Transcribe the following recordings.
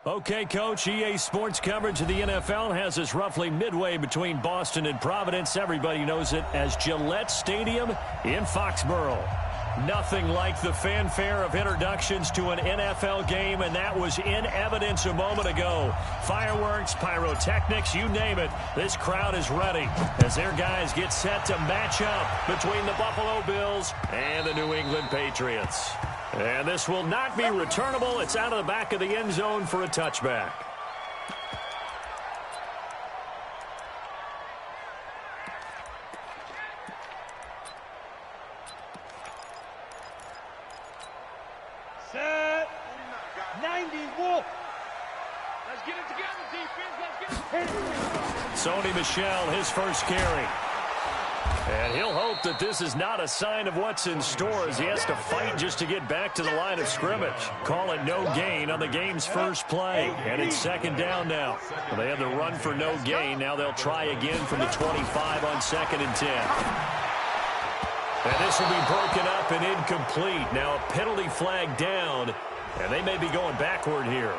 Okay, Coach, EA Sports coverage of the NFL has us roughly midway between Boston and Providence. Everybody knows it as Gillette Stadium in Foxborough. Nothing like the fanfare of introductions to an NFL game, and that was in evidence a moment ago. Fireworks, pyrotechnics, you name it. This crowd is ready as their guys get set to match up between the Buffalo Bills and the New England Patriots. And this will not be returnable. It's out of the back of the end zone for a touchback. Set. 90 Wolf. Let's get it together, defense. Let's get it. Sony Michel, his first carry. And he'll hope that this is not a sign of what's in store as he has to fight just to get back to the line of scrimmage. Call it no gain on the game's first play. And it's second down now. Well, they had the run for no gain. Now they'll try again from the 25 on 2nd and 10. And this will be broken up and incomplete. Now a penalty flag down, and they may be going backward here.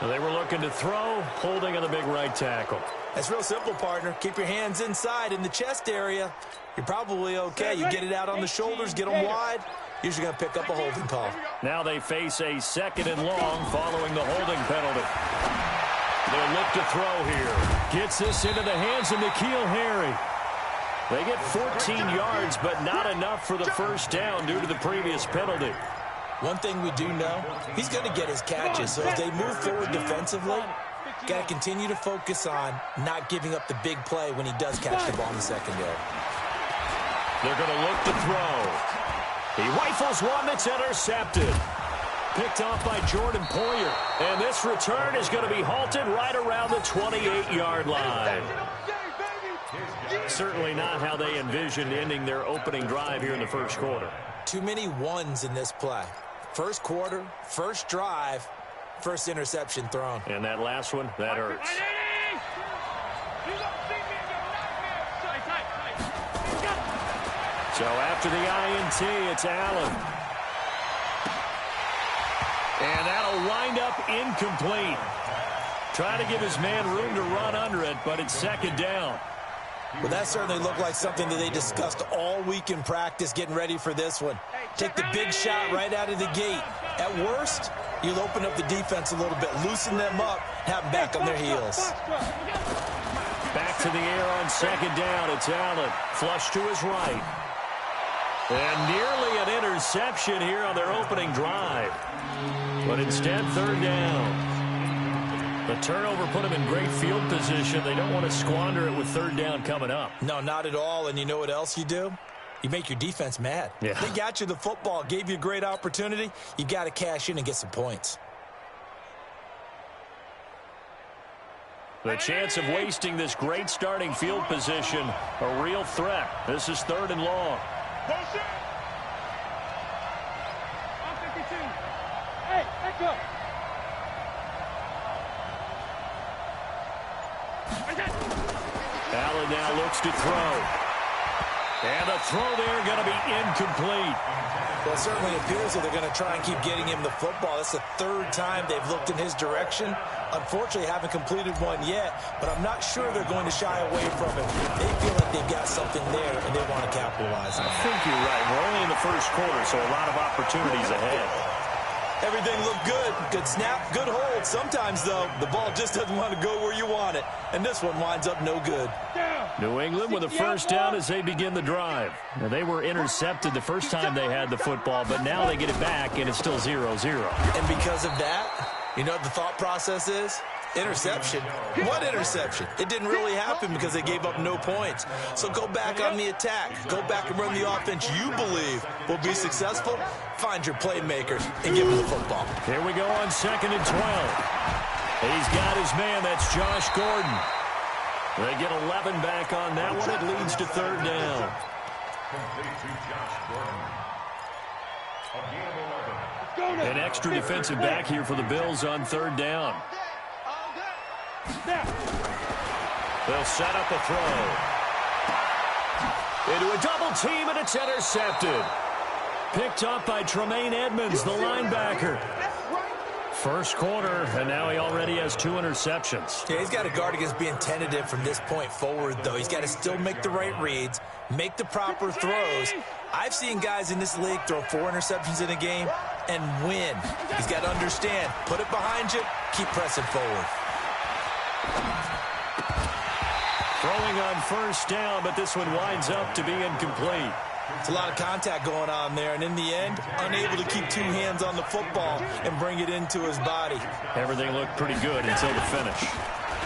They were looking to throw, holding on the big right tackle. That's real simple, partner. Keep your hands inside in the chest area. You're probably okay. You get it out on the shoulders, get them wide. Usually going to pick up a holding call. Now they face a 2nd and long following the holding penalty. They'll look to throw here. Gets this into the hands of N'Keal Harry. They get 14 yards, but not enough for the first down due to the previous penalty. One thing we do know, he's going to get his catches. So as they move forward defensively, got to continue to focus on not giving up the big play when he does catch the ball in the secondary. They're going to look to throw. He rifles one that's intercepted. Picked off by Jordan Poyer. And this return is going to be halted right around the 28-yard line. Certainly not how they envisioned ending their opening drive here in the first quarter. Too many ones in this play. First quarter, first drive, first interception thrown. And that last one, that hurts. So after the INT, it's Allen. And that'll wind up incomplete. Trying to give his man room to run under it, but it's second down. Well, that certainly looked like something that they discussed all week in practice getting ready for this one. Take the big shot right out of the gate. At worst, you'll open up the defense a little bit, loosen them up, have them back on their heels. Back to the air on second down. It's Allen. Flush to his right. And nearly an interception here on their opening drive. But instead, third down. The turnover put them in great field position. They don't want to squander it with third down coming up. No, not at all. And you know what else you do? You make your defense mad. Yeah. They got you the football, gave you a great opportunity. You got to cash in and get some points. The chance of wasting this great starting field position, a real threat. This is 3rd and long. Hey, back up. Allen now looks to throw. And the throw there going to be incomplete. Well, it certainly appears that they're going to try and keep getting him the football. That's the 3rd time they've looked in his direction. Unfortunately, haven't completed one yet, but I'm not sure they're going to shy away from it. They feel like they've got something there, and they want to capitalize on it. I think you're right. We're only in the first quarter, so a lot of opportunities ahead. Everything looked good. Good snap, good hold. Sometimes, though, the ball just doesn't want to go where you want it, and this one winds up no good. New England with a first down as they begin the drive. Now, they were intercepted the first time they had the football, but now they get it back, and it's still 0-0. And because of that, you know what the thought process is? Interception. What interception? It didn't really happen because they gave up no points. So go back on the attack. Go back and run the offense you believe will be successful. Find your playmakers and give them the football. Here we go on 2nd and 12. He's got his man. That's Josh Gordon. They get 11 back on that one. It leads to 3rd down. An extra defensive back here for the Bills on 3rd down. They'll set up a throw. Into a double team, and it's intercepted. Picked up by Tremaine Edmonds, the linebacker. First quarter, and now he already has 2 interceptions. Yeah, he's got to guard against being tentative from this point forward, though. He's got to still make the right reads, make the proper throws. I've seen guys in this league throw 4 interceptions in a game and win. He's got to understand, put it behind you, keep pressing forward. Throwing on first down, but this one winds up to be incomplete. It's a lot of contact going on there, and in the end, unable to keep 2 hands on the football and bring it into his body. Everything looked pretty good until the finish.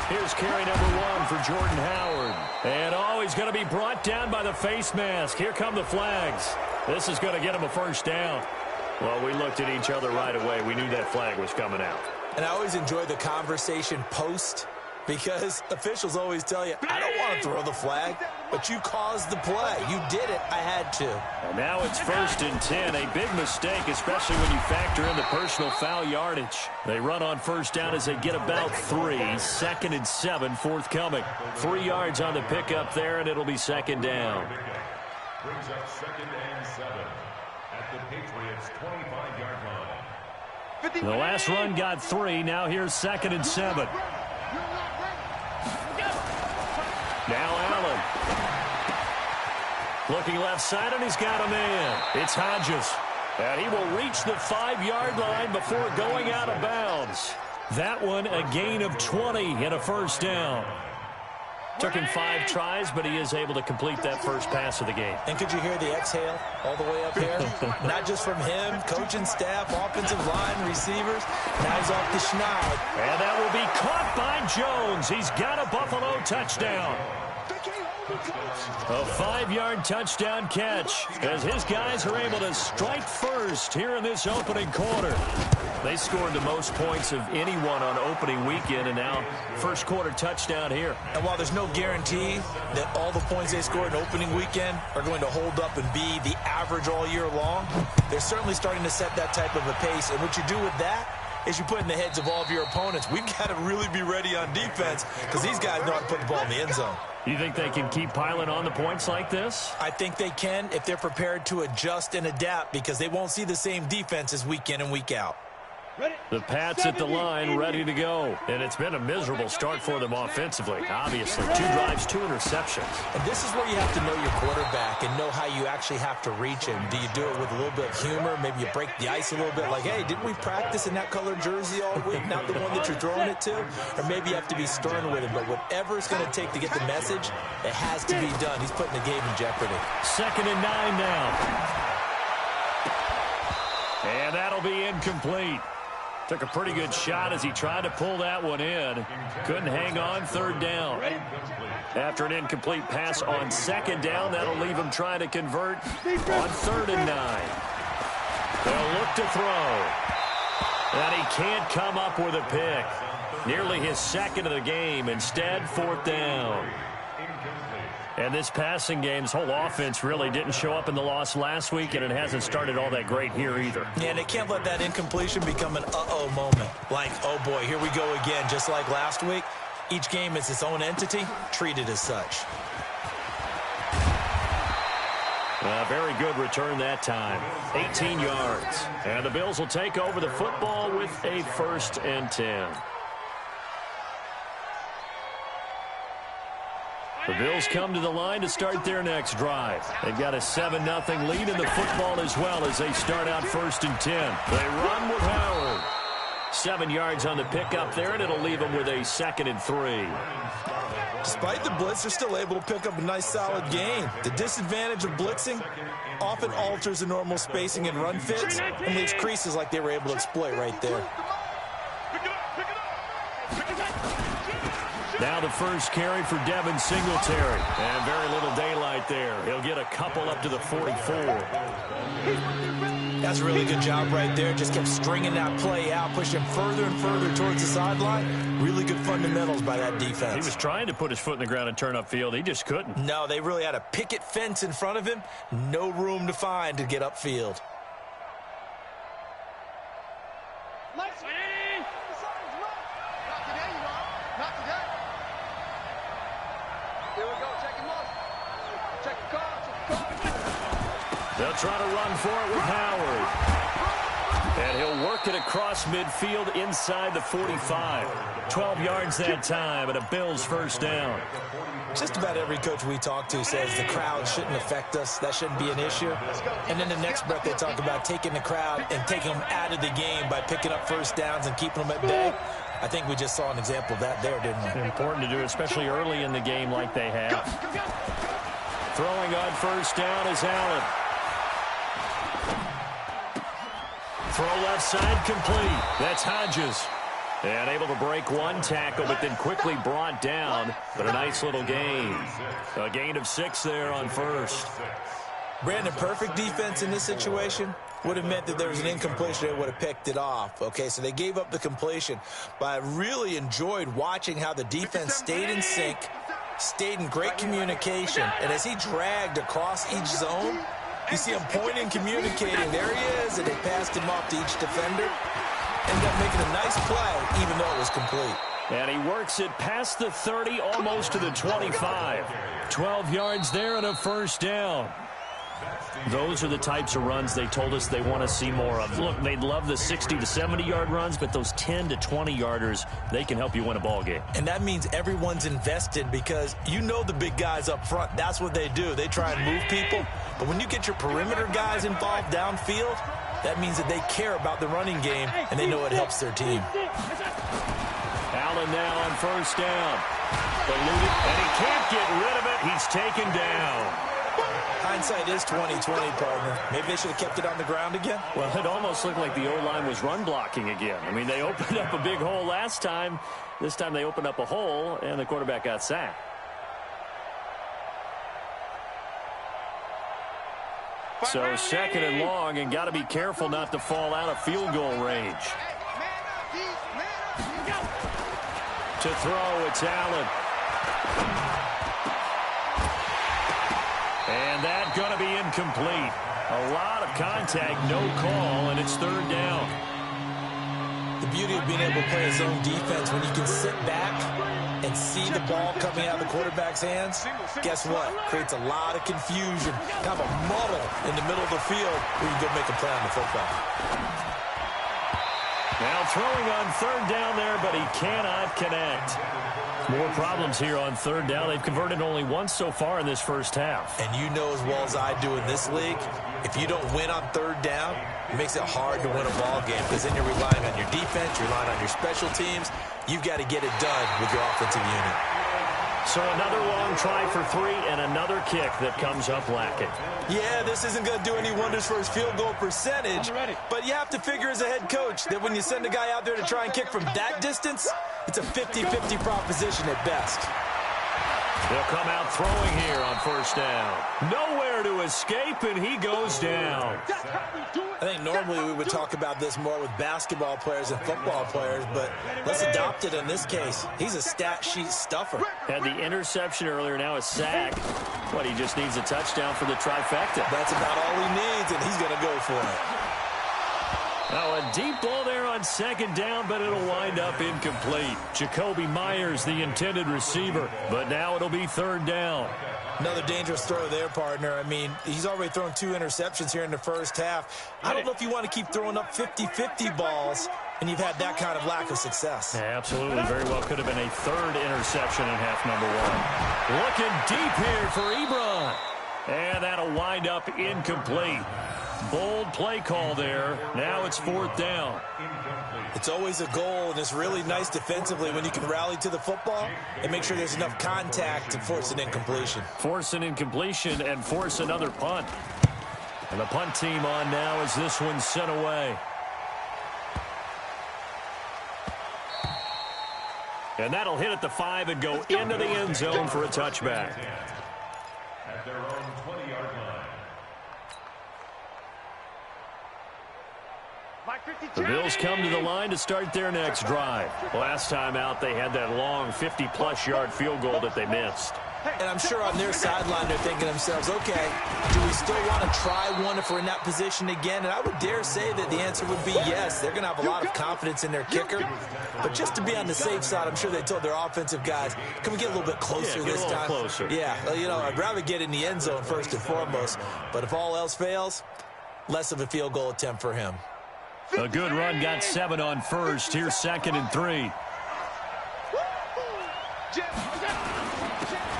Here's carry number 1 for Jordan Howard. And he's going to be brought down by the face mask. Here come the flags. This is going to get him a first down. Well, we looked at each other right away. We knew that flag was coming out. And I always enjoy the conversation post, because officials always tell you, I don't want to throw the flag, but you caused the play. You did it. I had to. And now it's 1st and 10. A big mistake, especially when you factor in the personal foul yardage. They run on first down as they get about 3. 2nd and 7 forthcoming. 3 yards on the pickup there, and it'll be 2nd down. Brings up 2nd and 7 at the Patriots' 25-yard line. The last run got 3. Now here's 2nd and 7. Now Allen. Looking left side, and he's got a man. It's Hodges. And he will reach the 5-yard line before going out of bounds. That one a gain of 20 and a first down. Took him 5 tries, but he is able to complete that first pass of the game. And could you hear the exhale all the way up here? Not just from him, coaching staff, offensive line, receivers. Now he's off the schneid. And that will be caught by Jones. He's got a Buffalo touchdown. A 5-yard touchdown catch as his guys are able to strike first here in this opening quarter. They scored the most points of anyone on opening weekend, and now first quarter touchdown here. And while there's no guarantee that all the points they scored in opening weekend are going to hold up and be the average all year long, they're certainly starting to set that type of a pace. And what you do with that is you put in the heads of all of your opponents, we've got to really be ready on defense because these guys know how to put the ball in the end zone. You think they can keep piling on the points like this? I think they can if they're prepared to adjust and adapt, because they won't see the same defenses week in and week out. The Pats at the line, ready to go. And it's been a miserable start for them offensively, obviously. 2 drives, 2 interceptions. And this is where you have to know your quarterback and know how you actually have to reach him. Do you do it with a little bit of humor? Maybe you break the ice a little bit, like, hey, didn't we practice in that colored jersey all week, not the one that you're throwing it to? Or maybe you have to be stern with him. But whatever it's going to take to get the message, it has to be done. He's putting the game in jeopardy. 2nd and 9 now. And that'll be incomplete. Took a pretty good shot as he tried to pull that one in. Couldn't hang on. 3rd down. After an incomplete pass on 2nd down, that'll leave him trying to convert on 3rd and 9. They'll look to throw. And he can't come up with a pick. Nearly his 2nd of the game. Instead, 4th down. And this passing game's whole offense really didn't show up in the loss last week, and it hasn't started all that great here either. Yeah, and they can't let that incompletion become an uh-oh moment. Like, oh boy, here we go again, just like last week. Each game is its own entity, treated as such. A very good return that time. 18 yards. And the Bills will take over the football with a 1st and 10. The Bills come to the line to start their next drive. They've got a 7-0 lead in the football as well as they start out 1st and 10. They run with Howard. 7 yards on the pickup there, and it'll leave them with a 2nd and 3. Despite the blitz, they're still able to pick up a nice, solid gain. The disadvantage of blitzing often alters the normal spacing and run fits and leaves creases like they were able to exploit right there. Now the first carry for Devin Singletary. And very little daylight there. He'll get a couple up to the 44. That's a really good job right there. Just kept stringing that play out, pushing further and further towards the sideline. Really good fundamentals by that defense. He was trying to put his foot in the ground and turn upfield. He just couldn't. No, they really had a picket fence in front of him. No room to find to get upfield. They'll try to run for it with Howard. And he'll work it across midfield inside the 45. 12 yards that time, and a Bills first down. Just about every coach we talk to says the crowd shouldn't affect us. That shouldn't be an issue. And then the next breath they talk about taking the crowd and taking them out of the game by picking up first downs and keeping them at bay. I think we just saw an example of that there, didn't we? Important to do, especially early in the game like they have. Throwing on first down is Allen. Throw left side complete. That's Hodges. And able to break one tackle, but then quickly brought down. But a nice little gain. A gain of 6 there on first. Brandon, perfect defense in this situation would have meant that there was an incompletion. They would have picked it off. Okay, so they gave up the completion. But I really enjoyed watching how the defense stayed in sync, stayed in great communication. And as he dragged across each zone, you see him pointing, communicating. There he is, and they passed him off to each defender. Ended up making a nice play, even though it was complete. And he works it past the 30, almost to the 25. 12 yards there and a first down. Those are the types of runs they told us they want to see more of. Look, they'd love the 60 to 70-yard runs, but those 10 to 20-yarders, they can help you win a ball game. And that means everyone's invested because you know the big guys up front. That's what they do. They try and move people. But when you get your perimeter guys involved downfield, that means that they care about the running game, and they know it helps their team. Allen now on first down. Eluded, and he can't get rid of it. He's taken down. Hindsight is 20/20, partner. Maybe they should have kept it on the ground again. Well, it almost looked like the O-line was run blocking again. I mean, they opened up a big hole last time. This time they opened up a hole, and the quarterback got sacked. So second and long, and got to be careful not to fall out of field goal range. To throw, it's Allen. And that's going to be incomplete. A lot of contact, no call, and it's third down. The beauty of being able to play a zone defense when you can sit back and see the ball coming out of the quarterback's hands, guess what? Creates a lot of confusion, kind of a muddle in the middle of the field where you go make a play on the football. Now throwing on third down there, but he cannot connect. More problems here on third down. They've converted only once so far in this first half. And you know as well as I do in this league, if you don't win on third down, it makes it hard to win a ball game because then you're relying on your defense, you're relying on your special teams. You've got to get it done with your offensive unit. So another long try for 3 and another kick that comes up lacking. Yeah, this isn't going to do any wonders for his field goal percentage, but you have to figure as a head coach that when you send a guy out there to try and kick from that distance, it's a 50-50 proposition at best. They'll come out throwing here on first down. Nowhere to escape, and he goes down. I think normally we would talk about this more with basketball players and football players, but let's adopt it in this case. He's a stat sheet stuffer. Had the interception earlier, now a sack. What, he just needs a touchdown for the trifecta. That's about all he needs, and he's going to go for it. Now a deep ball there on second down, but it'll wind up incomplete. Jacoby Myers, the intended receiver, but now it'll be third down. Another dangerous throw there, partner. I mean, he's already thrown 2 interceptions here in the first half. I don't know if you want to keep throwing up 50-50 balls, and you've had that kind of lack of success. Yeah, absolutely. Very well could have been a third interception in half number 1. Looking deep here for Ebron. And that'll wind up incomplete. Bold play call there. Now it's fourth down. It's always a goal, and it's really nice defensively when you can rally to the football and make sure there's enough contact to force an incompletion. Force an incompletion and force another punt. And the punt team on now as this one's sent away. And that'll hit at the 5 and go into the end zone for a touchback. At their own 20-yard line. The Bills come to the line to start their next drive. Last time out, they had that long 50-plus yard field goal that they missed. And I'm sure on their sideline, they're thinking to themselves, okay, do we still want to try one if we're in that position again? And I would dare say that the answer would be yes. They're going to have a lot of confidence in their kicker. But just to be on the safe side, I'm sure they told their offensive guys, can we get a little bit closer this time? Closer. Yeah, well, you know, I'd rather get in the end zone first and foremost. But if all else fails, less of a field goal attempt for him. A good run got 7 on first. Here's 2nd and 3.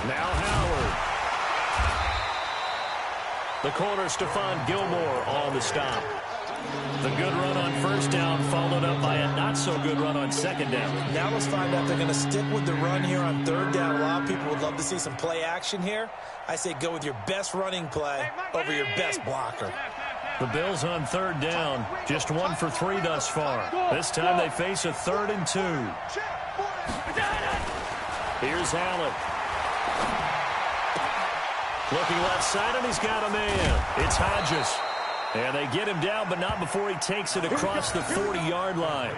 Now Howard. The corner, Stephon Gilmore on the stop. The good run on first down followed up by a not-so-good run on 2nd down. Now let's find out if they're going to stick with the run here on 3rd down. A lot of people would love to see some play action here. I say go with your best running play over your best blocker. The Bills on 3rd down, just 1 for 3 thus far. This time they face a 3rd and 2. Here's Allen. Looking left side, and he's got a man. It's Hodges. And they get him down, but not before he takes it across the 40-yard line.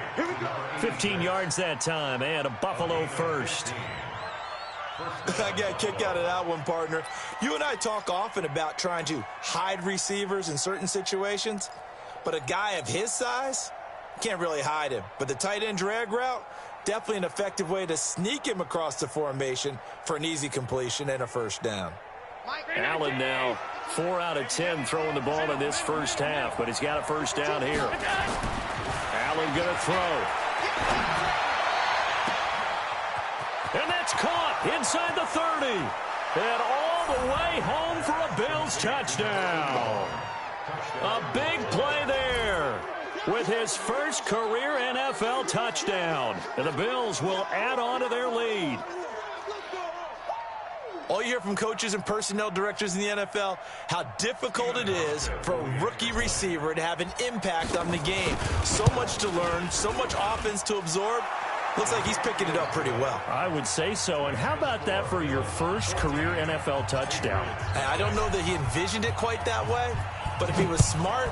15 yards that time, and a Buffalo first. I got a kick out of that one, partner. You and I talk often about trying to hide receivers in certain situations, but a guy of his size can't really hide him. But the tight end drag route, definitely an effective way to sneak him across the formation for an easy completion and a first down. Allen now 4 out of 10 throwing the ball in this first half, but he's got a first down here. Allen going to throw. And that's caught inside the 30. And all the way home for a Bills touchdown. A big play there with his first career NFL touchdown. And the Bills will add on to their lead. All you hear from coaches and personnel directors in the NFL, how difficult it is for a rookie receiver to have an impact on the game. So much to learn, so much offense to absorb. Looks like he's picking it up pretty well. I would say so. And how about that for your first career NFL touchdown? I don't know that he envisioned it quite that way, but if he was smart,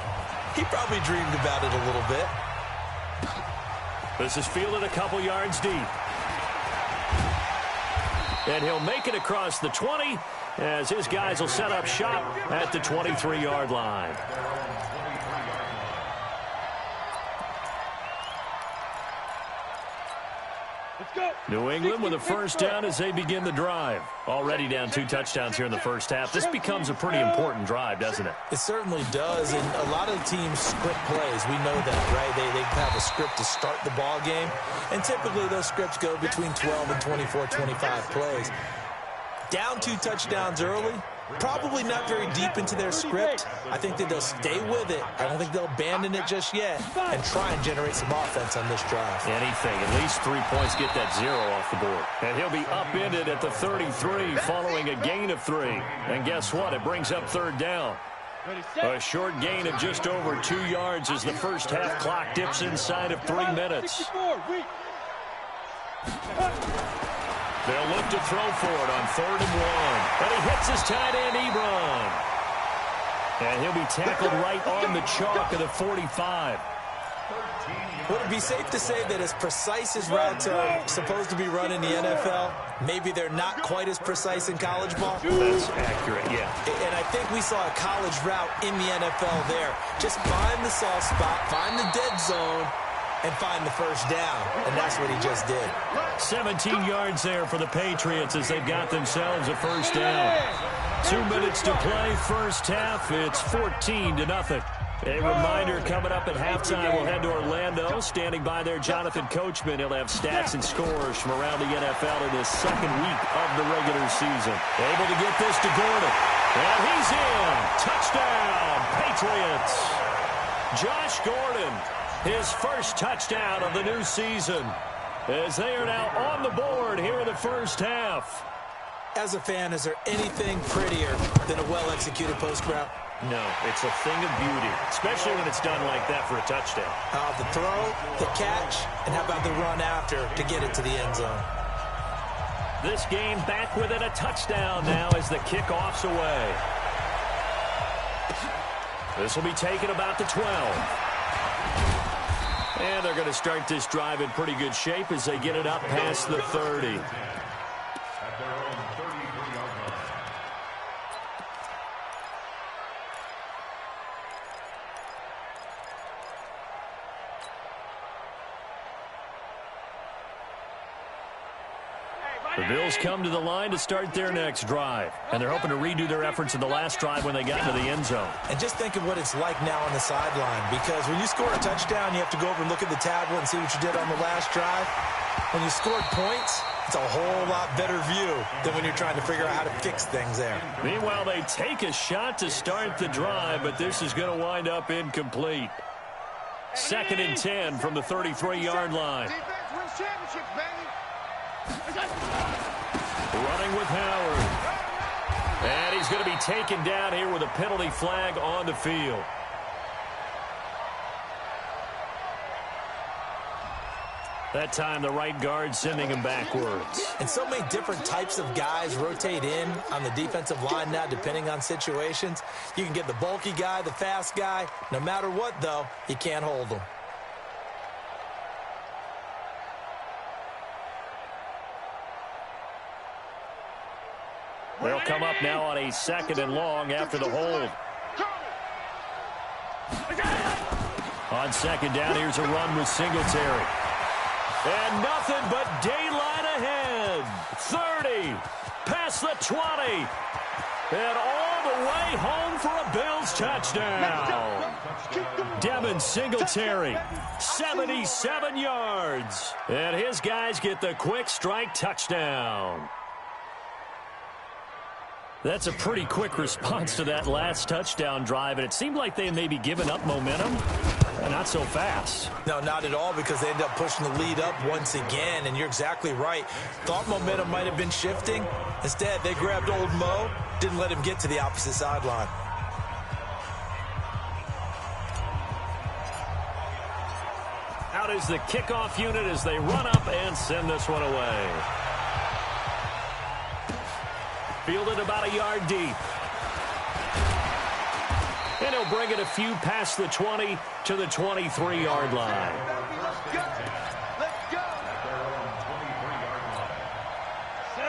he probably dreamed about it a little bit. This is fielded a couple yards deep. And he'll make it across the 20 as his guys will set up shop at the 23-yard line. New England with a first down as they begin the drive. Already down 2 touchdowns here in the first half. This becomes a pretty important drive, doesn't it? It certainly does, and a lot of teams script plays. We know that, right? They have a script to start the ball game, and typically those scripts go between 12 and 24, 25 plays. Down 2 touchdowns early, probably not very deep into their script. I think that they'll stay with it. I don't think they'll abandon it just yet and try and generate some offense on this drive. Anything, at least 3 points, get that 0 off the board. And he'll be upended at the 33 following a gain of 3. And guess what? It brings up 3rd down. A short gain of just over 2 yards as the first half clock dips inside of 3 minutes. They'll look to throw for it on 3rd and 1. And he hits his tight end, Ebron. And he'll be tackled right on the chalk of the 45. Would it be safe to say that as precise as routes are supposed to be run in the NFL, maybe they're not quite as precise in college ball? That's accurate, yeah. And I think we saw a college route in the NFL there. Just find the soft spot, find the dead zone, and find the first down. And that's what he just did. 17 yards there for the Patriots as they've got themselves a first down. 2 minutes to play, first half. It's 14-0. A reminder coming up at halftime, we'll head to Orlando. Standing by there, Jonathan Coachman. He'll have stats and scores from around the NFL in this second week of the regular season. Able to get this to Gordon. And he's in. Touchdown, Patriots. Josh Gordon, his first touchdown of the new season, as they are now on the board here in the first half. As a fan, is there anything prettier than a well-executed post route? No, it's a thing of beauty, especially when it's done like that for a touchdown. The throw, the catch, and how about the run after to get it to the end zone? This game back within a touchdown now as the kickoff's away. This will be taken about the 12. And they're going to start this drive in pretty good shape as they get it up past the 30. The Bills come to the line to start their next drive, and they're hoping to redo their efforts in the last drive when they got into the end zone. And just think of what it's like now on the sideline, because when you score a touchdown, you have to go over and look at the tablet and see what you did on the last drive. When you scored points, it's a whole lot better view than when you're trying to figure out how to fix things there. Meanwhile, they take a shot to start the drive, but this is going to wind up incomplete. 2nd and 10 from the 33-yard line. Defense wins championships, baby. Running with Howard. And he's going to be taken down here with a penalty flag on the field. That time, the right guard sending him backwards. And so many different types of guys rotate in on the defensive line now, depending on situations. You can get the bulky guy, the fast guy. No matter what, though, you can't hold them. They'll come up now on a 2nd and long after the hold. On 2nd down, here's a run with Singletary. And nothing but daylight ahead. 30, past the 20, and all the way home for a Bills touchdown. Devin Singletary, 77 yards. And his guys get the quick strike touchdown. That's a pretty quick response to that last touchdown drive, and it seemed like they may be giving up momentum. Not so fast. No, not at all, because they end up pushing the lead up once again, and you're exactly right. Thought momentum might have been shifting. Instead, they grabbed old Mo, didn't let him get to the opposite sideline. Out is the kickoff unit as they run up and send this one away. Fielded about a yard deep. And he'll bring it a few past the 20 to the 23-yard line.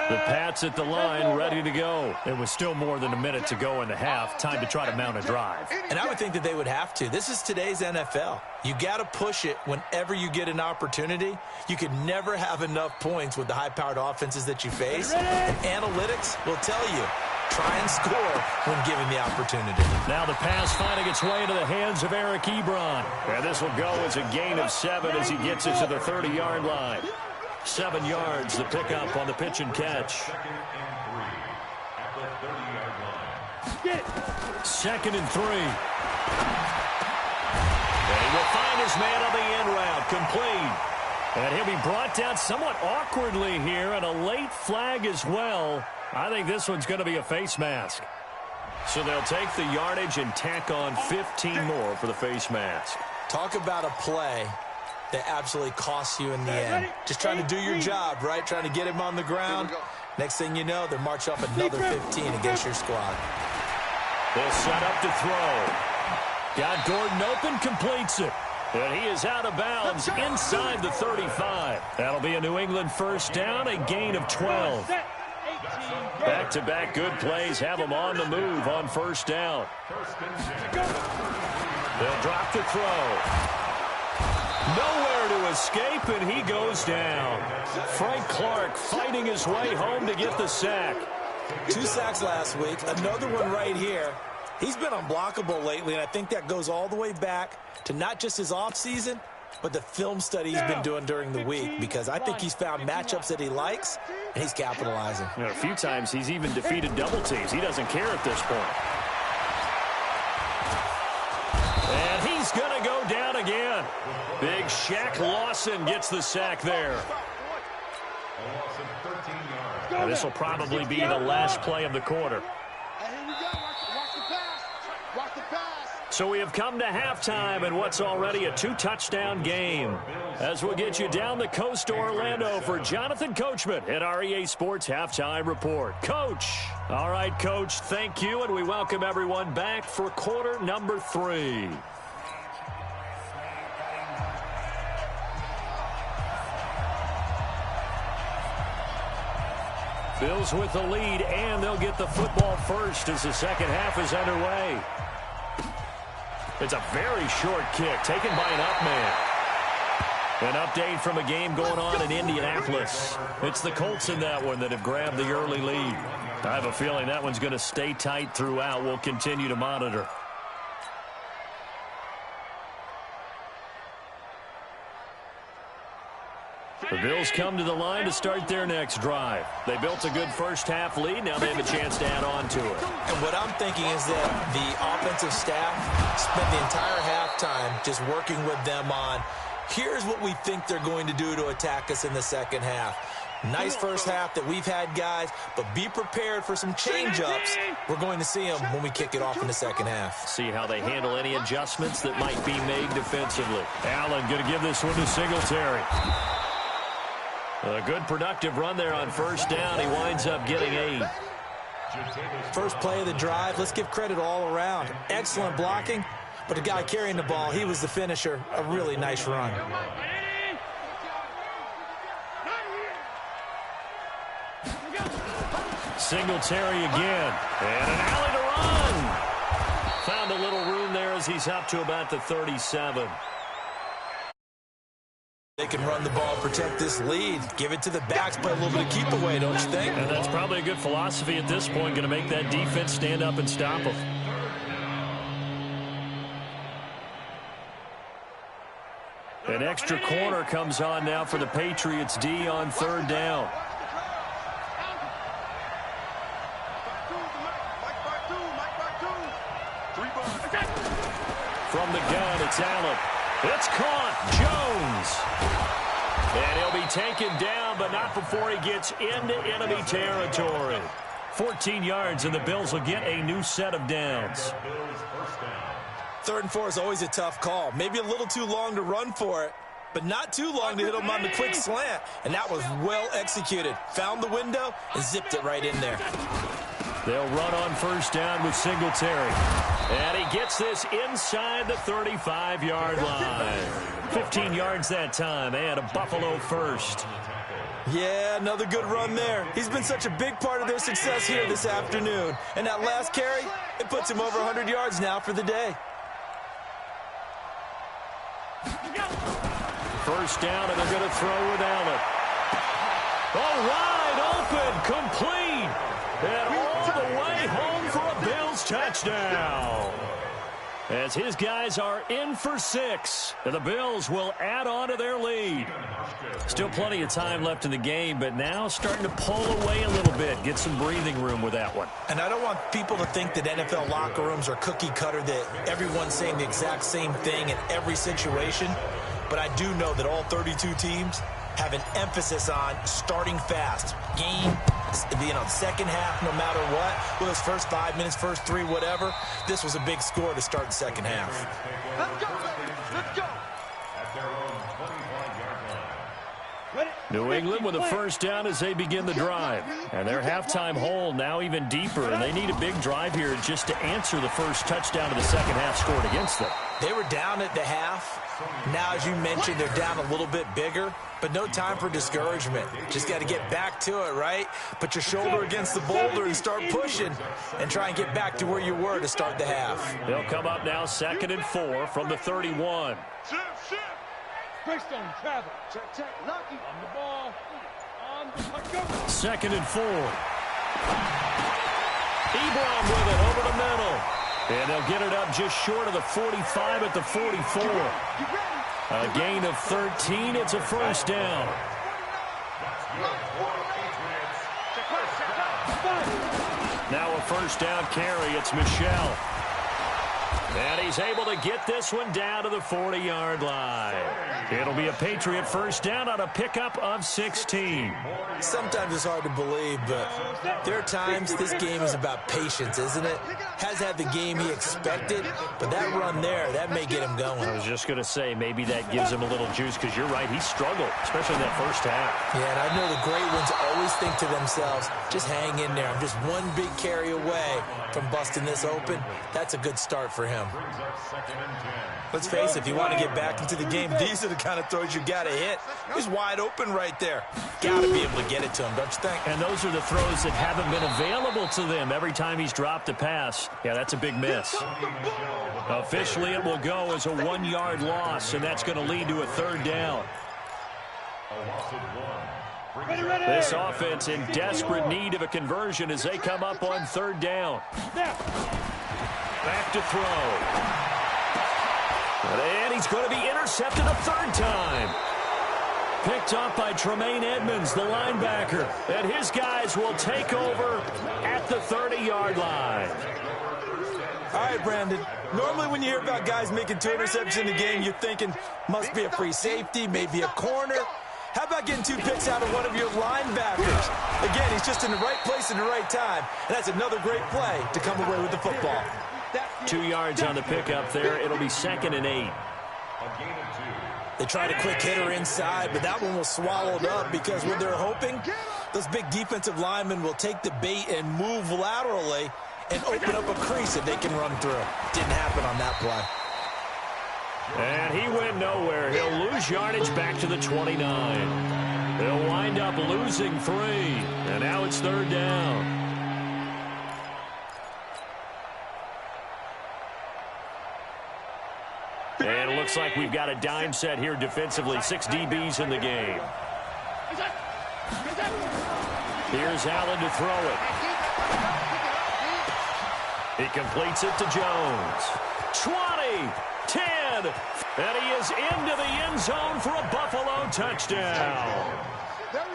The Pats at the line, ready to go. It was still more than a minute to go in the half. Time to try to mount a drive. And I would think that they would have to. This is today's NFL. You got to push it whenever you get an opportunity. You can never have enough points with the high-powered offenses that you face. And analytics will tell you. Try and score when given the opportunity. Now the pass finding its way into the hands of Eric Ebron. And this will go as a gain of 7 as he gets it to the 30-yard line. 7 yards, the pickup on the pitch and catch. 2nd and 3. And he will find his man on the end route, complete. And he'll be brought down somewhat awkwardly here, and a late flag as well. I think this one's going to be a face mask. So they'll take the yardage and tack on 15 more for the face mask. Talk about a play that absolutely costs you in the end. Just trying to do your job, right? Trying to get him on the ground. Next thing you know, they'll march up another 15 against your squad. They'll set up to throw. Got Gordon open, completes it. And he is out of bounds inside the 35. That'll be a New England first down, a gain of 12. Back-to-back good plays have them on the move on first down. They'll drop to throw. Nowhere to escape, and he goes down. Frank Clark fighting his way home to get the sack. 2 sacks last week, another one right here. He's been unblockable lately, and I think that goes all the way back to not just his offseason, but the film study he's been doing during the week, because I think he's found matchups that he likes, and he's capitalizing. You know, a few times he's even defeated double teams. He doesn't care at this point. And he's going to go down again. Big Shaq Lawson gets the sack there. And this will probably be the last play of the quarter. So we have come to halftime in what's already a 2-touchdown game. As we'll get you down the coast to Orlando for Jonathan Coachman at our EA Sports Halftime Report. Coach. All right, Coach, thank you, and we welcome everyone back for quarter number 3. Bills with the lead, and they'll get the football first as the second half is underway. It's a very short kick taken by an up man. An update from a game going on in Indianapolis. It's the Colts in that one that have grabbed the early lead. I have a feeling that one's going to stay tight throughout. We'll continue to monitor. The Bills come to the line to start their next drive. They built a good first-half lead. Now they have a chance to add on to it. And what I'm thinking is that the offensive staff spent the entire halftime just working with them on, here's what we think they're going to do to attack us in the second half. Nice first half that we've had, guys, but be prepared for some change-ups. We're going to see them when we kick it off in the second half. See how they handle any adjustments that might be made defensively. Allen going to give this one to Singletary. A good productive run there on first down. He winds up getting 8. First play of the drive, let's give credit all around. Excellent blocking, but the guy carrying the ball, he was the finisher. A really nice run. Singletary again. And an alley to run. Found a little room there as he's up to about the 37. They can run the ball, protect this lead. Give it to the backs, play a little bit of keep away, don't you think? And that's probably a good philosophy at this point, going to make that defense stand up and stop them. An extra corner comes on now for the Patriots D on third down. From the gun, it's Allen. It's caught. Jones. And he'll be taken down, but not before he gets into enemy territory. 14 yards, and the Bills will get a new set of downs. 3rd and 4 is always a tough call. Maybe a little too long to run for it, but not too long to hit him on the quick slant. And that was well executed. Found the window and zipped it right in there. They'll run on first down with Singletary. And he gets this inside the 35-yard line. 15 yards that time, and a Buffalo first. Yeah, another good run there. He's been such a big part of their success here this afternoon. And that last carry, it puts him over 100 yards now for the day. First down, and they're going to throw with Allen. Oh, wide open, complete. And all the way home for a Bills touchdown. As his guys are in for 6. And the Bills will add on to their lead. Still plenty of time left in the game, but now starting to pull away a little bit. Get some breathing room with that one. And I don't want people to think that NFL locker rooms are cookie cutter, that everyone's saying the exact same thing in every situation. But I do know that all 32 teams have an emphasis on starting fast. Game, second half, no matter what. Well, those first 5 minutes, first 3, whatever. This was a big score to start the second half. Let's go, baby. Let's go. At their own 25-yard line. New England with a first down as they begin the drive. And their halftime hole now even deeper. And they need a big drive here just to answer the first touchdown of the second half scored against them. They were down at the half. Now, as you mentioned, they're down a little bit bigger, but no time for discouragement. Just got to get back to it, right? Put your shoulder against the boulder and start pushing and try and get back to where you were to start the half. They'll come up now 2nd and 4 from the 31. Shift. Greystone travel. Check. Lucky. On the ball. Let's go. 2nd and 4. Ebron with it over the middle. And they'll get it up just short of the 45 at the 44. A gain of 13. It's a first down. Now a first down carry. It's Michel. And he's able to get this one down to the 40-yard line. It'll be a Patriot first down on a pickup of 16. Sometimes it's hard to believe, but there are times this game is about patience, isn't it? Has had the game he expected, but that run there, that may get him going. I was just going to say, maybe that gives him a little juice, because you're right, he struggled, especially in that first half. Yeah, and I know the great ones always think to themselves, just hang in there. I'm just one big carry away from busting this open. That's a good start for him. Let's face it, if you want to get back into the game, these are the kind of throws you got to hit. He's wide open right there. Got to be able to get it to him, don't you think? And those are the throws that haven't been available to them every time he's dropped a pass. Yeah, that's a big miss. Officially, it will go as a 1-yard loss, and that's going to lead to a third down. A loss of 1. Ready, ready. This offense in desperate need of a conversion as they come up on third down. Snap. Back to throw. And he's going to be intercepted a third time. Picked up by Tremaine Edmonds, the linebacker. And his guys will take over at the 30-yard line. All right, Brandon. Normally when you hear about guys making 2 interceptions in the game, you're thinking must be a free safety, maybe a corner. How about getting 2 picks out of one of your linebackers? Again, he's just in the right place at the right time, and that's another great play to come away with the football. 2 yards on the pickup there. It'll be 2nd and 8. They tried a quick hitter inside, but that one was swallowed up because when they're hoping, those big defensive linemen will take the bait and move laterally and open up a crease that they can run through. Didn't happen on that play. And he went nowhere. He'll lose yardage back to the 29. They'll wind up losing 3. And now it's third down. And it looks like we've got a dime set here defensively. 6 DBs in the game. Here's Allen to throw it. He completes it to Jones. 20, 10, and he is into the end zone for a Buffalo touchdown.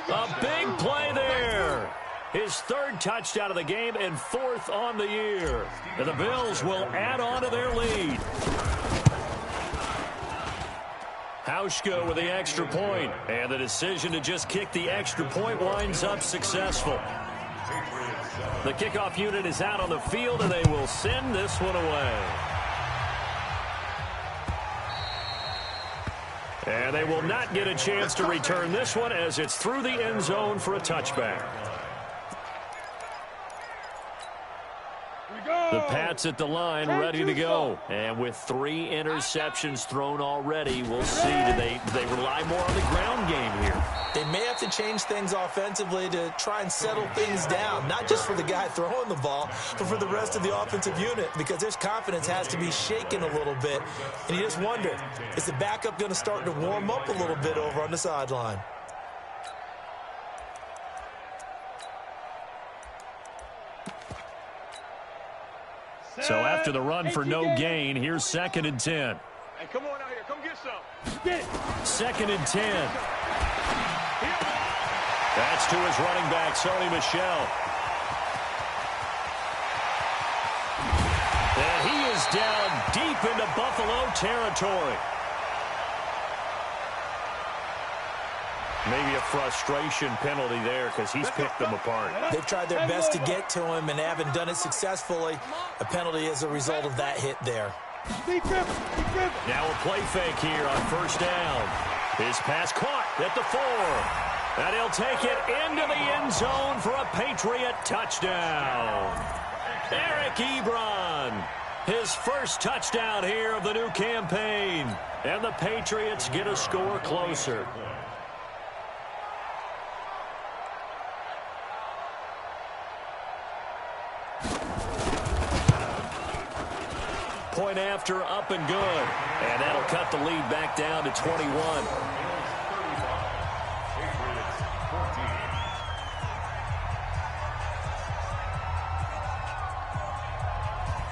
A big play there. His 3rd touchdown of the game and 4th on the year. And the Bills will add on to their lead. Hauschka with the extra point, and the decision to just kick the extra point winds up successful. The kickoff unit is out on the field, and they will send this one away. And they will not get a chance to return this one as it's through the end zone for a touchback. The Pats at the line, ready to go. And with 3 interceptions thrown already, we'll see. Do they rely more on the ground game here? They may have to change things offensively to try and settle things down, not just for the guy throwing the ball, but for the rest of the offensive unit, because their confidence has to be shaken a little bit. And you just wonder, is the backup going to start to warm up a little bit over on the sideline? So after the run for no gain, here's 2nd and 10. Hey, come on out here. Come get some. Get it. 2nd and 10. That's to his running back, Sony Michel. And he is down deep into Buffalo territory. Maybe a frustration penalty there because he's picked them apart. They've tried their best to get to him and haven't done it successfully. A penalty is a result of that hit there. Now a play fake here on 1st down. His pass caught at the 4. And he'll take it into the end zone for a Patriot touchdown. Eric Ebron, his 1st touchdown here of the new campaign. And the Patriots get a score closer. Point after, up and good. And that'll cut the lead back down to 21.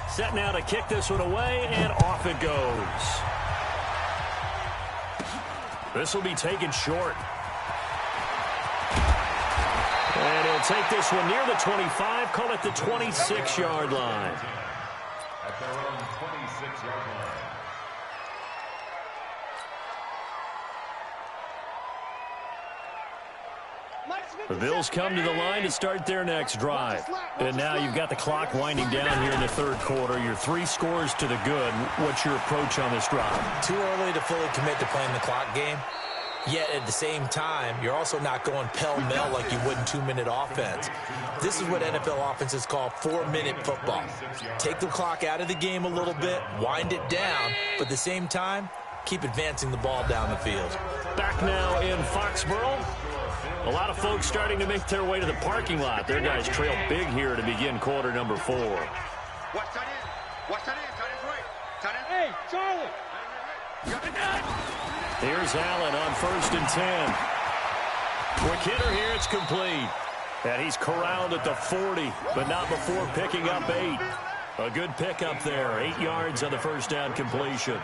Set now to kick this one away, and off it goes. This will be taken short. And he'll take this one near the 25, call it the 26-yard line. At their own 26-yard line. The Bills come to the line to start their next drive. And now you've got the clock winding down here in the 3rd quarter. You're 3 scores to the good. What's your approach on this drive? Too early to fully commit to playing the clock game. Yet at the same time, you're also not going pell-mell like you would in 2-minute offense. This is what NFL offenses call 4-minute football. Take the clock out of the game a little bit, wind it down, but at the same time, keep advancing the ball down the field. Back now in Foxborough. A lot of folks starting to make their way to the parking lot. Their guys trail big here to begin quarter number 4. Watch tight end. Watch tight end. Tight end's right. Tight end. Hey, Charlie. Here's Allen on 1st and 10. Quick hitter here, it's complete. And he's corralled at the 40, but not before picking up 8. A good pickup there, 8 yards on the first down completion.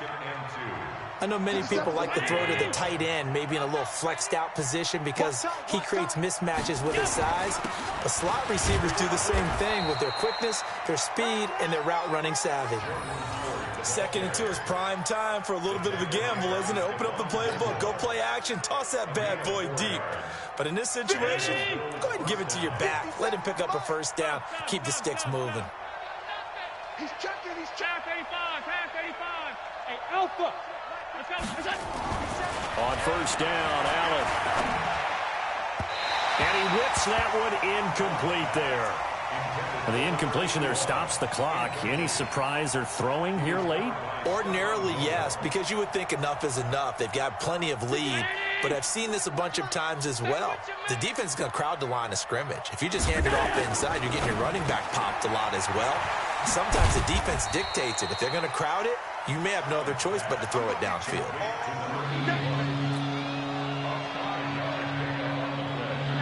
I know many people like to throw to the tight end, maybe in a little flexed out position because he creates mismatches with his size. But slot receivers do the same thing with their quickness, their speed, and their route running savvy. 2nd and 2 is prime time for a little bit of a gamble, isn't it? Open up the playbook, go play action, toss that bad boy deep. But in this situation, go ahead and give it to your back. Let him pick up a first down, keep the sticks moving. He's checking, he's checking. Pass 85. Hey, Alpha. Let's go. On first down, Allen. And he whips that one incomplete there. And the incompletion there stops the clock. Any surprise they're throwing here late? Ordinarily, yes, because you would think enough is enough. They've got plenty of lead, but I've seen this a bunch of times as well. The defense is going to crowd the line of scrimmage. If you just hand it off inside, you're getting your running back popped a lot as well. Sometimes the defense dictates it. If they're going to crowd it, you may have no other choice but to throw it downfield.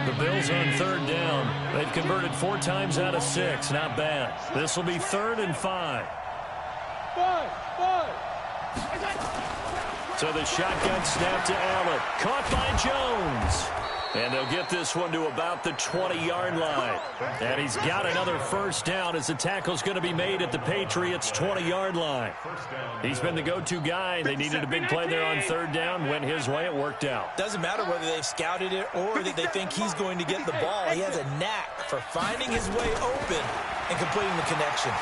The Bills on 3rd down. They've converted 4 times out of 6. Not bad. This will be 3rd and 5. So the shotgun snap to Allen. Caught by Jones. And they'll get this one to about the 20-yard line. And he's got another first down as the tackle's going to be made at the Patriots' 20-yard line. He's been the go-to guy. They needed a big play there on 3rd down. Went his way. It worked out. Doesn't matter whether they've scouted it or that they think he's going to get the ball. He has a knack for finding his way open and completing the connection.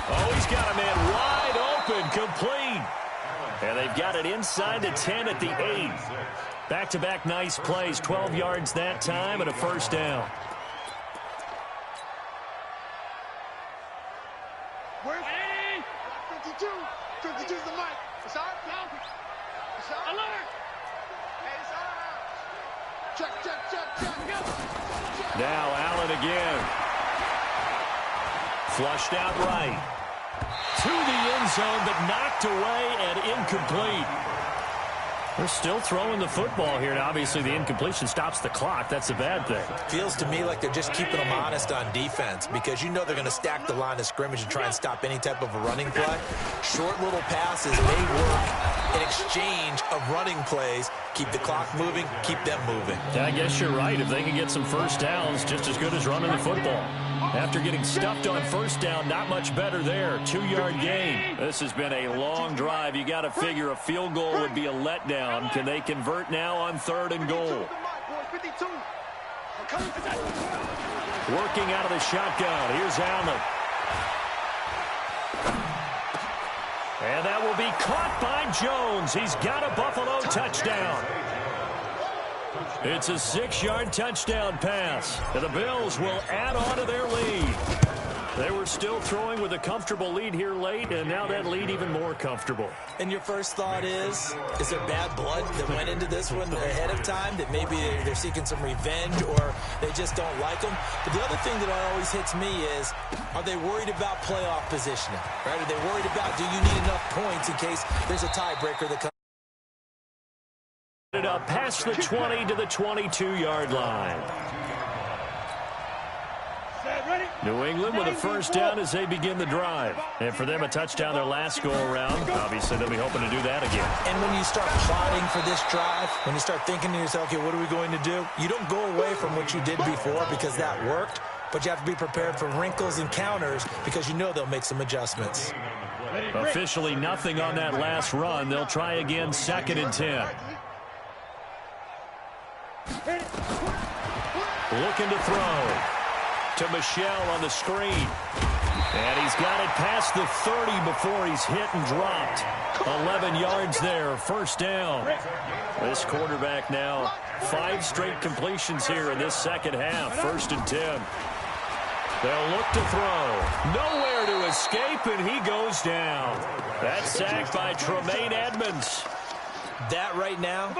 Oh, he's got a man wide open, complete. And they've got it inside the 10 at the 8. Back-to-back nice plays, 12 yards that time and a first down. Where's 52? 52's the mic. It's our alert. Hey, it's our house. Check. Go. Now Allen again. Flushed out right. To the end zone, but knocked away and incomplete. They're still throwing the football here. Now, obviously, the incompletion stops the clock. That's a bad thing. Feels to me like they're just keeping them honest on defense because you know they're going to stack the line of scrimmage and try and stop any type of a running play. Short little passes may work in exchange of running plays. Keep the clock moving, keep them moving. Yeah, I guess you're right. If they can get some first downs, just as good as running the football. After getting stuffed on first down, not much better there. 2-yard gain. This has been a long drive. You got to figure a field goal would be a letdown. Can they convert now on 3rd and goal? Working out of the shotgun. Here's Allen. And that will be caught by Jones. He's got a Buffalo touchdown. It's a 6-yard touchdown pass. And the Bills will add on to their lead. They were still throwing with a comfortable lead here late, and now that lead even more comfortable. And your first thought is there bad blood that went into this one ahead of time, that maybe they're seeking some revenge or they just don't like them? But the other thing that always hits me is, are they worried about playoff positioning? Right? Are they worried about, do you need enough points in case there's a tiebreaker that comes? It up past the 20 to the 22-yard line. New England with a first down as they begin the drive. And for them, a touchdown their last go-around. Obviously, they'll be hoping to do that again. And when you start plotting for this drive, when you start thinking to yourself, okay, what are we going to do? You don't go away from what you did before because that worked, but you have to be prepared for wrinkles and counters because you know they'll make some adjustments. Officially nothing on that last run. They'll try again, 2nd and 10. Looking to throw. To Michelle on the screen. And he's got it past the 30 before he's hit and dropped. 11 yards there, first down. This quarterback now, 5 straight completions here in this second half, 1st and 10. They'll look to throw. Nowhere to escape, and he goes down. That's sacked by Tremaine Edmonds. That right now,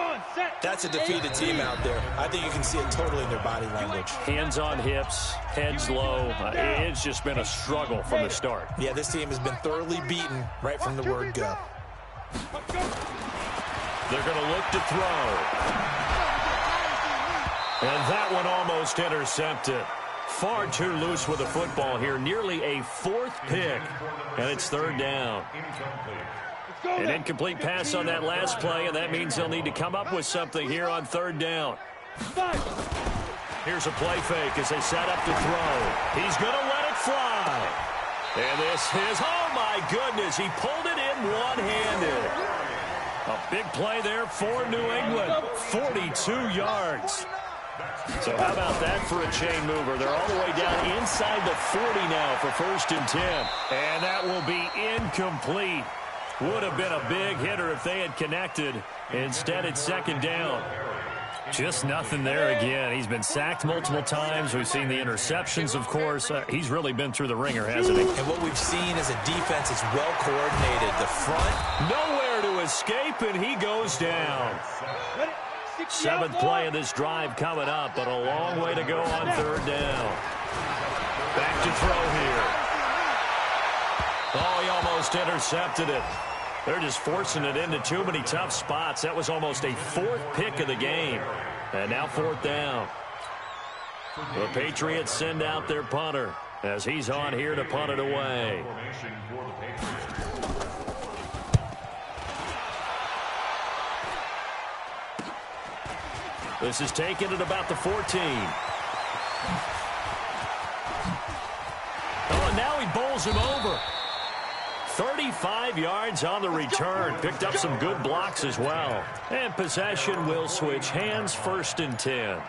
that's a defeated team out there. I think you can see it totally in their body language. Hands on hips, heads low. It's just been a struggle from the start. Yeah, this team has been thoroughly beaten right from the word go. They're going to look to throw. And that one almost intercepted. Far too loose with the football here. Nearly a fourth pick. And it's third down. An incomplete pass on that last play, and that means they'll need to come up with something here on third down. Here's a play fake as they set up to throw. He's going to let it fly. And this is, oh my goodness, he pulled it in one-handed. A big play there for New England. 42 yards. So how about that for a chain mover? They're all the way down inside the 40 now for 1st and 10. And that will be incomplete. Would have been a big hitter if they had connected. Instead, it's 2nd down. Just nothing there again. He's been sacked multiple times. We've seen the interceptions, of course. He's really been through the ringer, hasn't he? And what we've seen is a defense is well coordinated. The front. Nowhere to escape, and he goes down. 7th play of this drive coming up, but a long way to go on 3rd down. Back to throw here. Oh, he almost intercepted it. They're just forcing it into too many tough spots. That was almost a 4th pick of the game. And now 4th down. The Patriots send out their punter as he's on here to punt it away. This is taken at about the 14. Oh, and now he bowls him over. 35 yards on the return. Picked up some good blocks as well. And possession will switch hands, 1st and 10.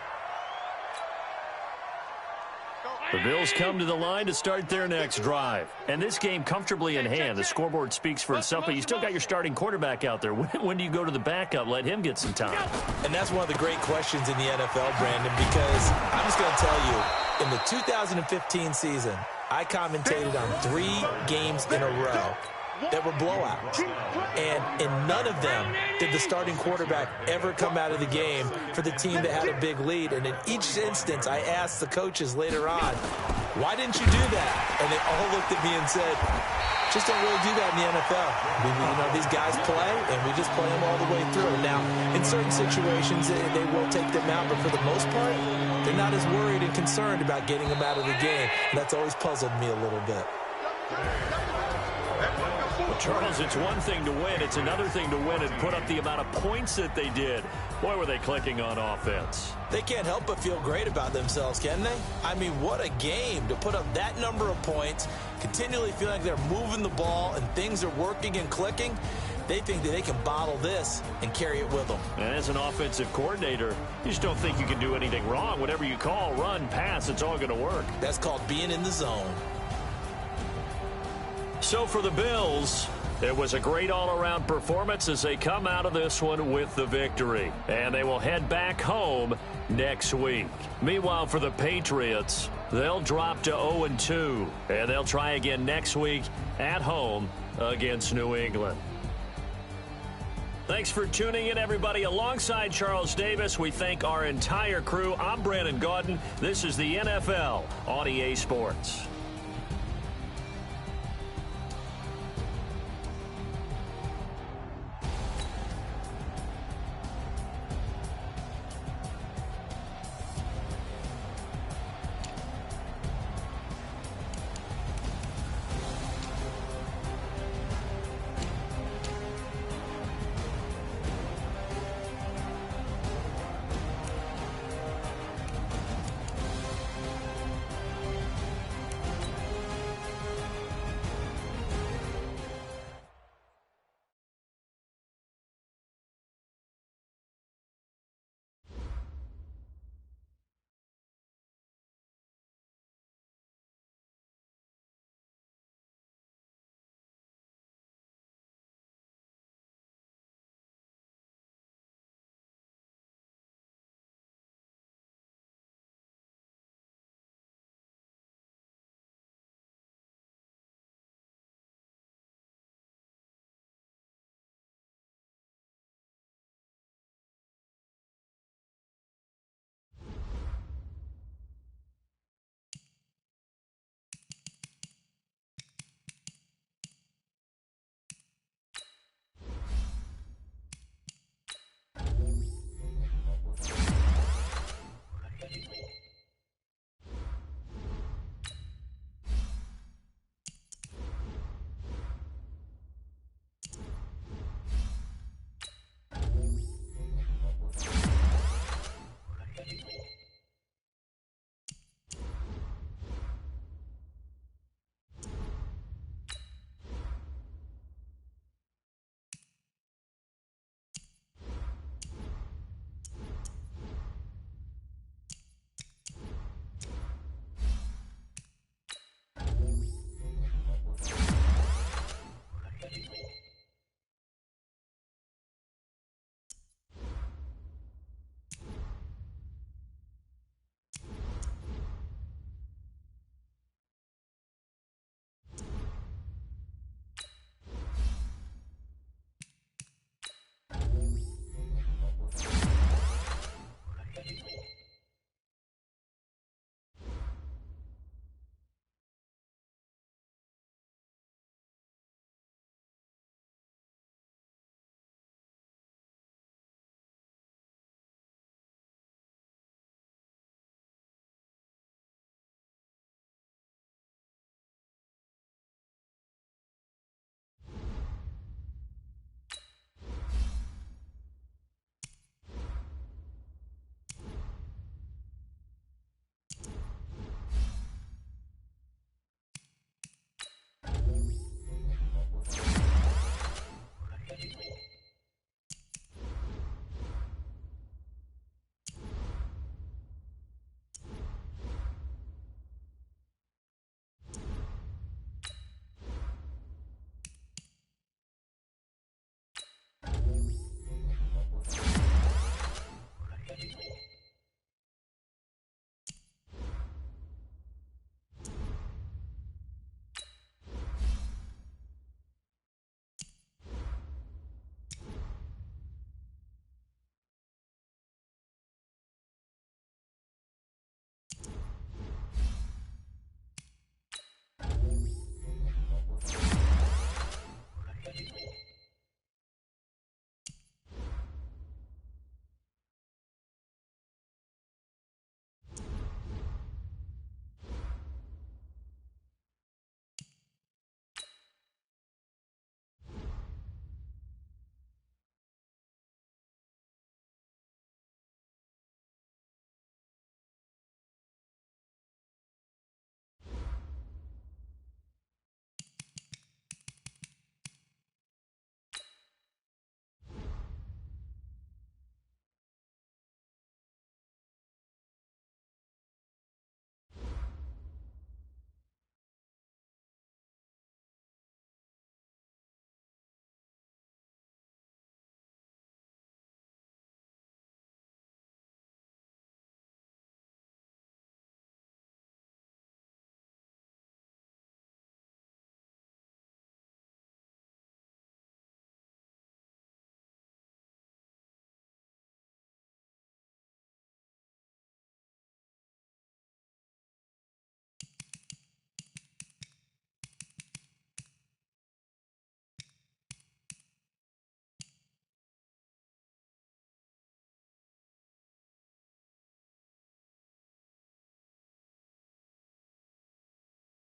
The Bills come to the line to start their next drive. And this game comfortably in hand. The scoreboard speaks for itself, but you still got your starting quarterback out there. When do you go to the backup? Let him get some time. And that's one of the great questions in the NFL, Brandon, because I'm just going to tell you, in the 2015 season, I commentated on 3 games in a row that were blowouts. And in none of them did the starting quarterback ever come out of the game for the team that had a big lead. And in each instance, I asked the coaches later on, why didn't you do that? And they all looked at me and said, just don't really do that in the NFL. These guys play, and we just play them all the way through. Now, in certain situations, they will take them out, but for the most part, they're not as worried and concerned about getting them out of the game. And that's always puzzled me a little bit. Well, Charles, it's one thing to win. It's another thing to win and put up the amount of points that they did. Boy, were they clicking on offense. They can't help but feel great about themselves, can they? I mean, what a game to put up that number of points, continually feel like they're moving the ball and things are working and clicking. They think that they can bottle this and carry it with them. And as an offensive coordinator, you just don't think you can do anything wrong. Whatever you call, run, pass, it's all going to work. That's called being in the zone. So for the Bills, it was a great all-around performance as they come out of this one with the victory. And they will head back home next week. Meanwhile, for the Patriots, they'll drop to 0-2. And they'll try again next week at home against New England. Thanks for tuning in, everybody. Alongside Charles Davis, we thank our entire crew. I'm Brandon Gaudin. This is the NFL on EA Sports.